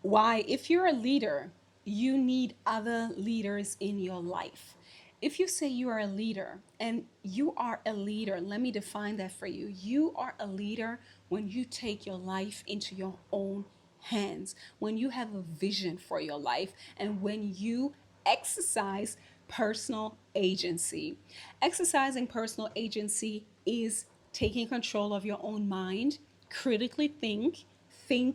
Why, if you're a leader, you need other leaders in your life. If you say you are a leader and you are a leader, let me define that for you. You are a leader when you take your life into your own hands, when you have a vision for your life, and when you exercise personal agency. Exercising personal agency is taking control of your own mind, critically think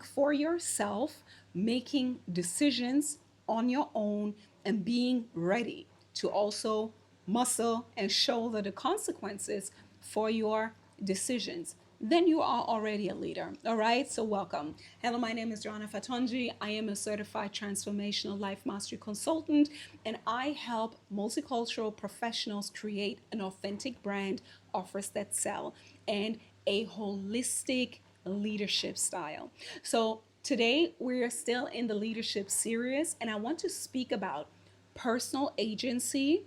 for yourself, making decisions on your own, and being ready to also muscle and shoulder the consequences for your decisions. Then you are already a leader. All right, so welcome. Hello, my name is Joanna Fatonji. I am a certified transformational life mastery consultant, and I help multicultural professionals create an authentic brand, offers that sell, and a holistic leadership style. So today we're still in the leadership series, and I want to speak about personal agency,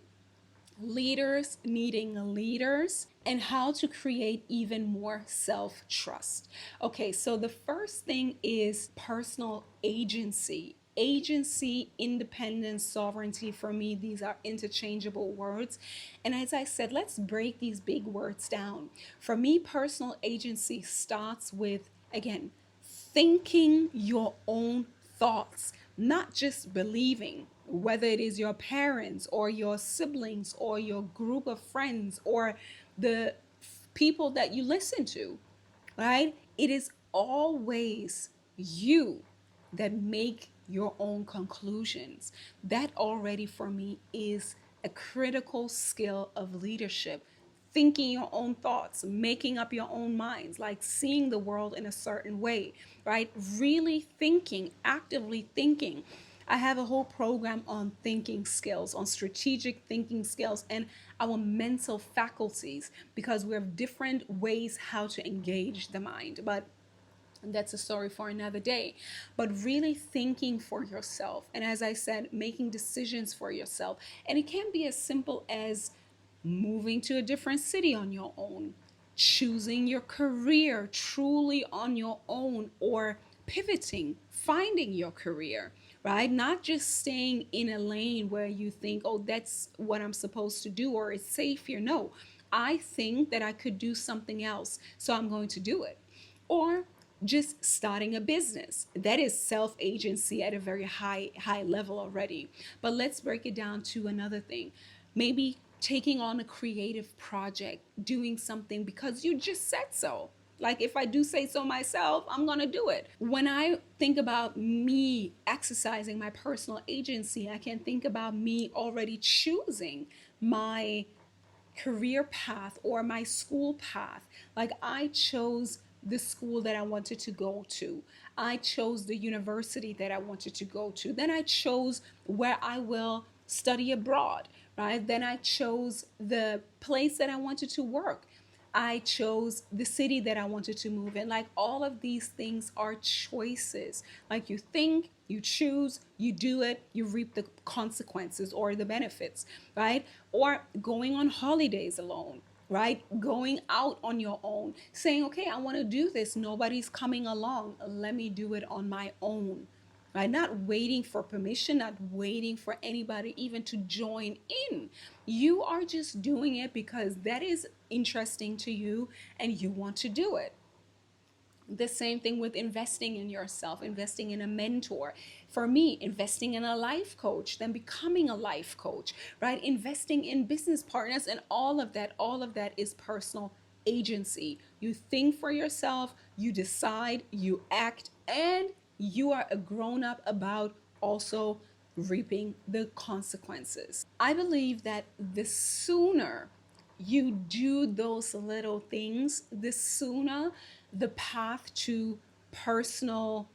leaders needing leaders, and how to create even more self trust. Okay, so the first thing is personal agency. Agency, independence, sovereignty, for me, these are interchangeable words. And as I said, let's break these big words down. For me, personal agency starts with, again, thinking your own thoughts, not just believing, whether it is your parents or your siblings or your group of friends or the people that you listen to, right? It is always you that make your own conclusions. That already for me is a critical skill of leadership. Thinking your own thoughts, making up your own minds, like seeing the world in a certain way, right? Really thinking, actively thinking. I have a whole program on thinking skills, on strategic thinking skills, and our mental faculties, because we have different ways how to engage the mind. But that's a story for another day. But really thinking for yourself. And as I said, making decisions for yourself. And it can be as simple as moving to a different city on your own, choosing your career truly on your own, or pivoting, finding your career, right? Not just staying in a lane where you think, oh, that's what I'm supposed to do or it's safe here. No, I think that I could do something else, so I'm going to do it. Or just starting a business. That is self-agency at a very high level already. But let's break it down to another thing. Maybe taking on a creative project, doing something because you just said so. Like, if I do say so myself, I'm going to do it. When I think about me exercising my personal agency, I can think about me already choosing my career path or my school path. Like, I chose the school that I wanted to go to. I chose the university that I wanted to go to. Then I chose where I will study abroad, right? Then I chose the place that I wanted to work. I chose the city that I wanted to move in. Like, all of these things are choices. Like, you think, you choose, you do it, you reap the consequences or the benefits, right? Or going on holidays alone, right? Going out on your own, saying, okay, I want to do this. Nobody's coming along. Let me do it on my own, right? Not waiting for permission, not waiting for anybody even to join in. You are just doing it because that is interesting to you and you want to do it. The same thing with investing in yourself, investing in a mentor. For me, investing in a life coach, then becoming a life coach, right? Investing in business partners, and all of that is personal agency. You think for yourself, you decide, you act, and you are a grown up about also reaping the consequences. I believe that the sooner you do those little things, the sooner the path to personal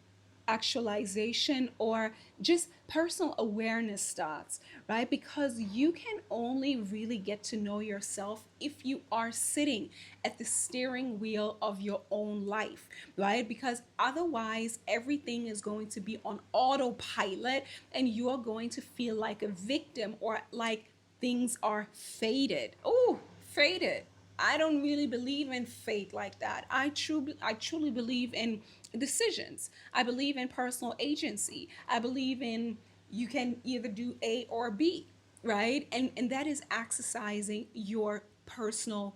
actualization or just personal awareness starts, right? Because you can only really get to know yourself if you are sitting at the steering wheel of your own life, right? Because otherwise, everything is going to be on autopilot and you are going to feel like a victim or like things are faded. Oh, faded. I don't really believe in fate like that. I truly believe in decisions. I believe in personal agency. I believe in you can either do A or B, right? And that is exercising your personal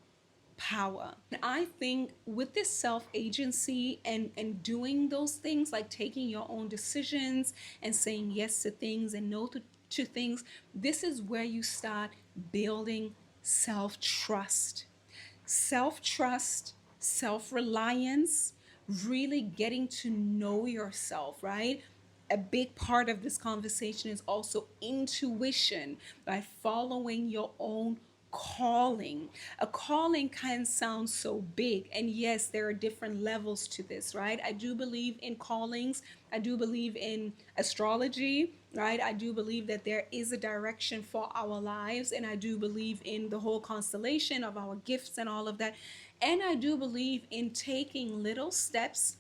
power. I think with this self agency and doing those things, like taking your own decisions and saying yes to things and no to things, this is where you start building self trust. Self trust, self reliance, really getting to know yourself, right? A big part of this conversation is also intuition, by following your own calling. A calling kind of sounds so big, and yes, there are different levels to this, right? I do believe in callings. I do believe in astrology, right? I do believe that there is a direction for our lives, and I do believe in the whole constellation of our gifts and all of that. And I do believe in taking little steps,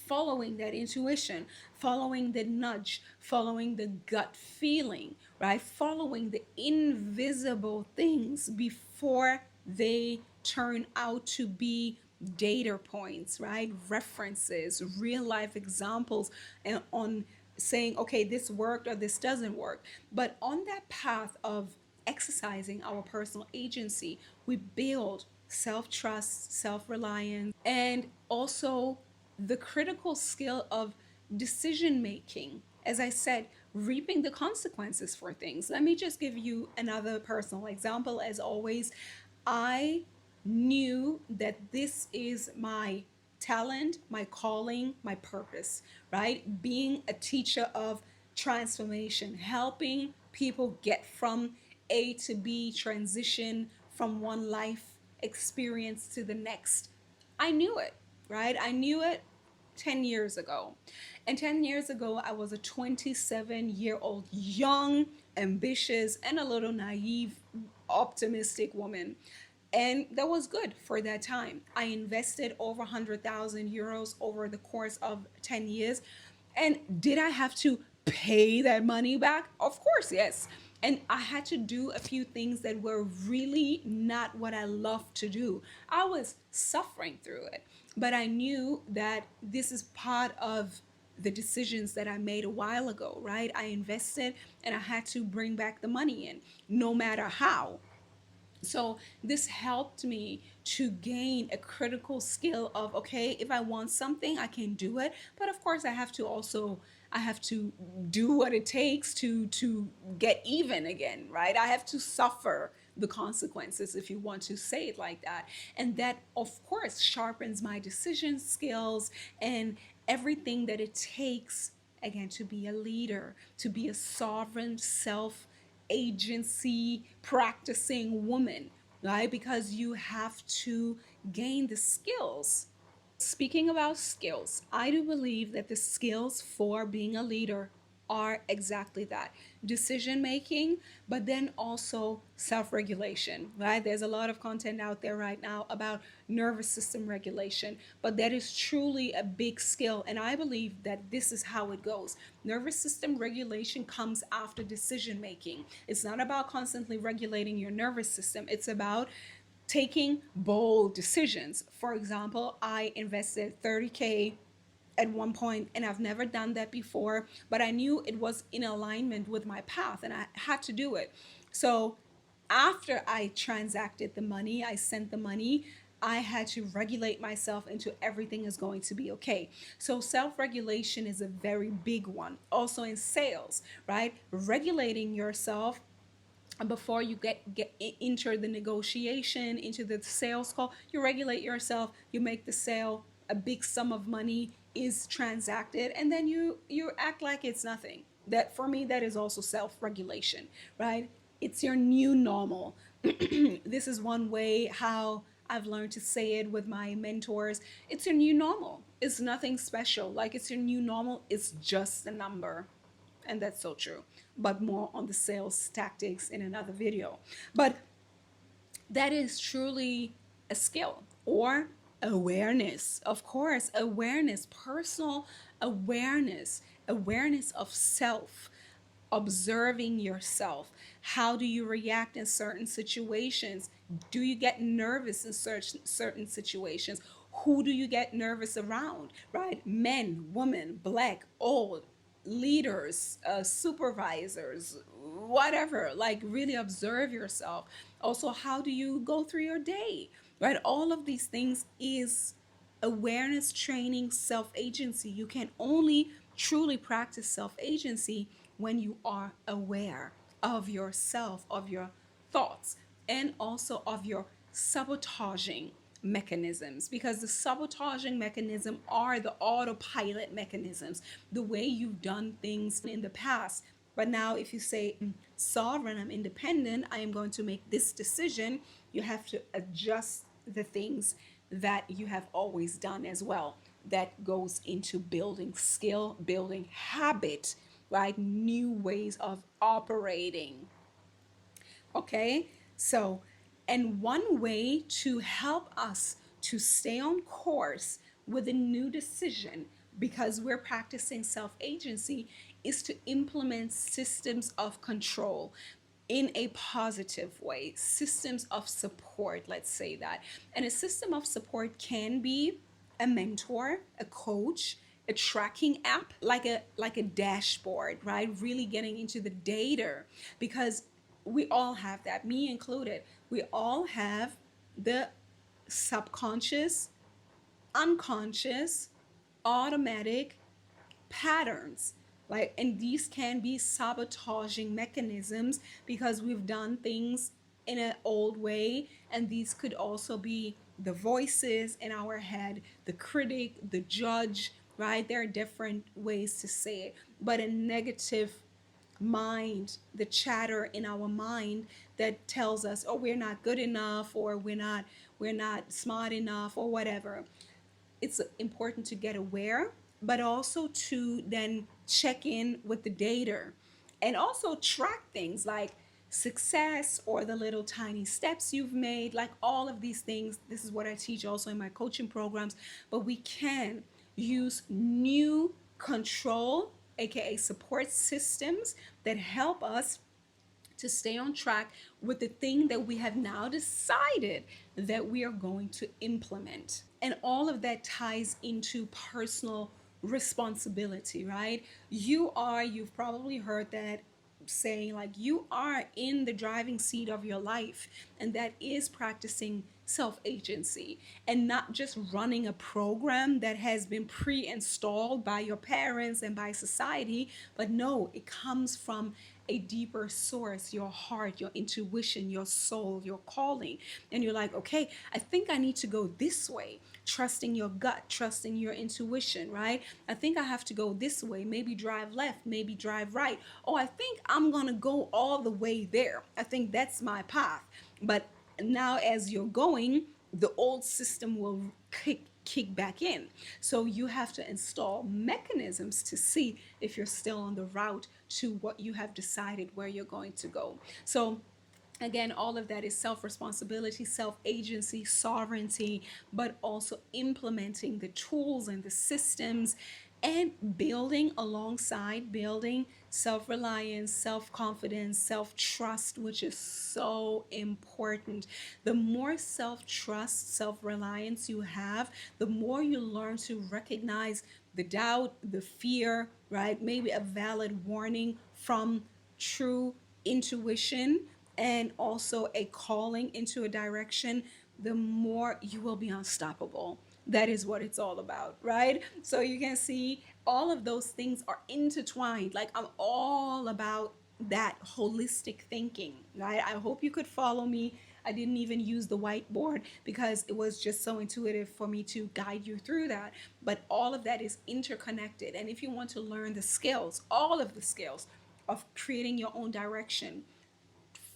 following that intuition, following the nudge, following the gut feeling, right? Following the invisible things before they turn out to be data points, right? References, real life examples, and on saying, okay, this worked or this doesn't work. But on that path of exercising our personal agency, we build self trust, self reliance, and also the critical skill of decision making. As I said, reaping the consequences for things. Let me just give you another personal example. As always, I knew that this is my talent, my calling, my purpose, right? Being a teacher of transformation, helping people get from A to B, transition from one life experience to the next. I knew it, right? I knew it 10 years ago. And 10 years ago, I was a 27-year-old, young, ambitious, and a little naive, optimistic woman. And that was good for that time. I invested over 100,000 euros over the course of 10 years. And did I have to pay that money back? Of course, yes. And I had to do a few things that were really not what I love to do. I was suffering through it, but I knew that this is part of the decisions that I made a while ago, right? I invested and I had to bring back the money in, no matter how. So this helped me to gain a critical skill of, okay, if I want something, I can do it, but of course I have to do what it takes to get even again, right? I have to suffer the consequences, if you want to say it like that. And that of course sharpens my decision skills and everything that it takes, again, to be a leader, to be a sovereign self agency practicing woman, right? Because you have to gain the skills. Speaking about skills, I do believe that the skills for being a leader are exactly that: decision making, but then also self regulation, right? There's a lot of content out there right now about nervous system regulation, but that is truly a big skill. And I believe that this is how it goes. Nervous system regulation comes after decision making. It's not about constantly regulating your nervous system, it's about taking bold decisions. For example, I invested 30K at one point and I've never done that before, but I knew it was in alignment with my path and I had to do it. So after I transacted the money, I sent the money, I had to regulate myself into everything is going to be okay. So self-regulation is a very big one. Also in sales, right? Regulating yourself before you get into the negotiation, into the sales call. You regulate yourself, you make the sale, a big sum of money is transacted, and then you act like it's nothing. That, for me, that is also self-regulation, right? It's your new normal. This is one way how I've learned to say it with my mentors. It's your new normal. It's nothing special. Like, it's your new normal. It's just a number. And that's so true. But more on the sales tactics in another video. But that is truly a skill, or awareness. Of course, awareness, personal awareness, awareness of self. observing yourself. How do you react in certain situations? Do you get nervous in certain situations? Who do you get nervous around, right? Men, women, black, old, leaders, supervisors, whatever. Like, really observe yourself. Also, how do you go through your day, right? All of these things is awareness training, self agency. You can only truly practice self agency when you are aware of yourself, of your thoughts, and also of your sabotaging mechanisms, because the sabotaging mechanism are the autopilot mechanisms, the way you've done things in the past. But now, if you say, sovereign, I'm independent, I am going to make this decision, you have to adjust the things that you have always done as well. That goes into building skill, building habit, right? New ways of operating. Okay, so, and one way to help us to stay on course with a new decision, because we're practicing self agency, is to implement systems of control in a positive way, systems of support, let's say that. And a system of support can be a mentor, a coach, a tracking app, like a dashboard, right? Really getting into the data, because we all have that, me included. We all have the subconscious, unconscious, automatic patterns, like, and these can be sabotaging mechanisms because we've done things in an old way. And these could also be the voices in our head, the critic, the judge, right? There are different ways to say it, but a negative mind, the chatter in our mind that tells us, oh, we're not good enough, or we're not smart enough, or whatever. It's important to get aware, but also to then check in with the data, and also track things like success or the little tiny steps you've made. Like, all of these things, this is what I teach also in my coaching programs. But we can use new control, aka support systems, that help us to stay on track with the thing that we have now decided that we are going to implement. And all of that ties into personal responsibility, right? You've probably heard that saying, like, you are in the driving seat of your life. And that is practicing self agency, and not just running a program that has been pre installed by your parents and by society. But no, it comes from a deeper source, your heart, your intuition, your soul, your calling. And you're like, okay, I think I need to go this way, trusting your gut, trusting your intuition, right? I think I have to go this way, maybe drive left, maybe drive right. Oh, I think I'm gonna go all the way there. I think that's my path. But now, as you're going, the old system will kick back in. So you have to install mechanisms to see if you're still on the route to what you have decided where you're going to go. So again, all of that is self responsibility, self agency, sovereignty, but also implementing the tools and the systems, and building alongside building self reliance, self confidence, self trust, which is so important. The more self trust, self reliance you have, the more you learn to recognize the doubt, the fear, right? Maybe a valid warning from true intuition, and also a calling into a direction, the more you will be unstoppable. That is what it's all about, right? So you can see all of those things are intertwined. Like, I'm all about that holistic thinking, right? I hope you could follow me. I didn't even use the whiteboard because it was just so intuitive for me to guide you through that. But all of that is interconnected. And if you want to learn the skills, all of the skills of creating your own direction,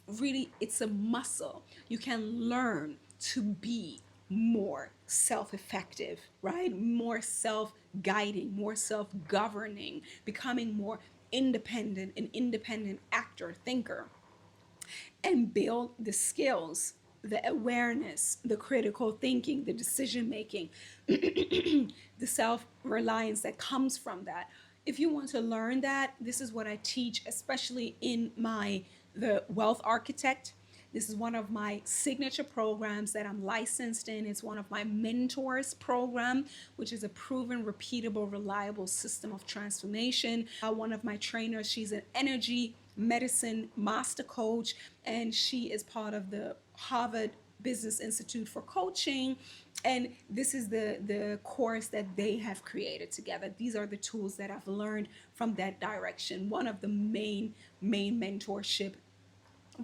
really, it's a muscle. You can learn to be more self-effective, right? More self-guiding, more self-governing, becoming more independent, an independent actor, thinker, and build the skills, the awareness, the critical thinking, the decision making, the self reliance that comes from that. If you want to learn that, this is what I teach, especially in my the Wealth Architect. This is one of my signature programs that I'm licensed in. It's one of my mentors program, which is a proven, repeatable, reliable system of transformation. One of my trainers, she's an energy medicine master coach, and she is part of the Harvard Business Institute for Coaching. And this is the course that they have created together. These are the tools that I've learned from that direction. One of the main mentorship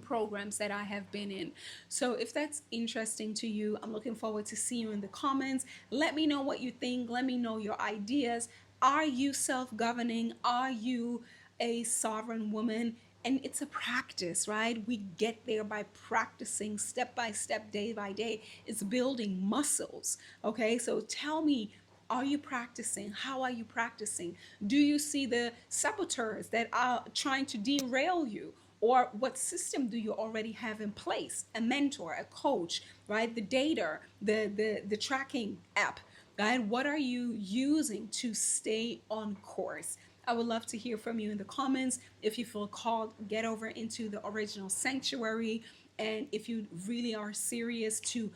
programs that I have been in. So if that's interesting to you, I'm looking forward to see you in the comments. Let me know what you think. Let me know your ideas. Are you self-governing? Are you a sovereign woman? And it's a practice, right? We get there by practicing step by step, day by day. It's building muscles. Okay, so tell me, are you practicing? How are you practicing? Do you see the saboteurs that are trying to derail you? Or what system do you already have in place? A mentor, a coach, right? The data, the tracking app, right? What are you using to stay on course? I would love to hear from you in the comments. If you feel called, get over into the original sanctuary. And if you really are serious to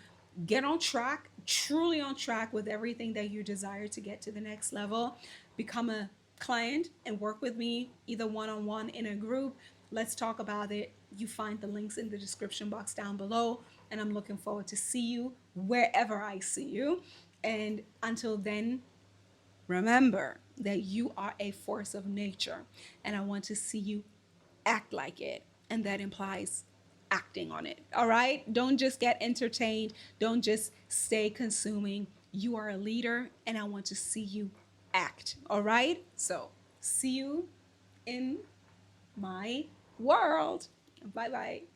get on track, truly on track with everything that you desire to get to the next level, become a client and work with me, either one on one, in a group. Let's talk about it. You find the links in the description box down below. And I'm looking forward to see you wherever I see you. And until then, remember that you are a force of nature. And I want to see you act like it. And that implies acting on it. All right? Don't just get entertained. Don't just stay consuming. You are a leader, and I want to see you act. All right? So, see you in my world. Bye bye.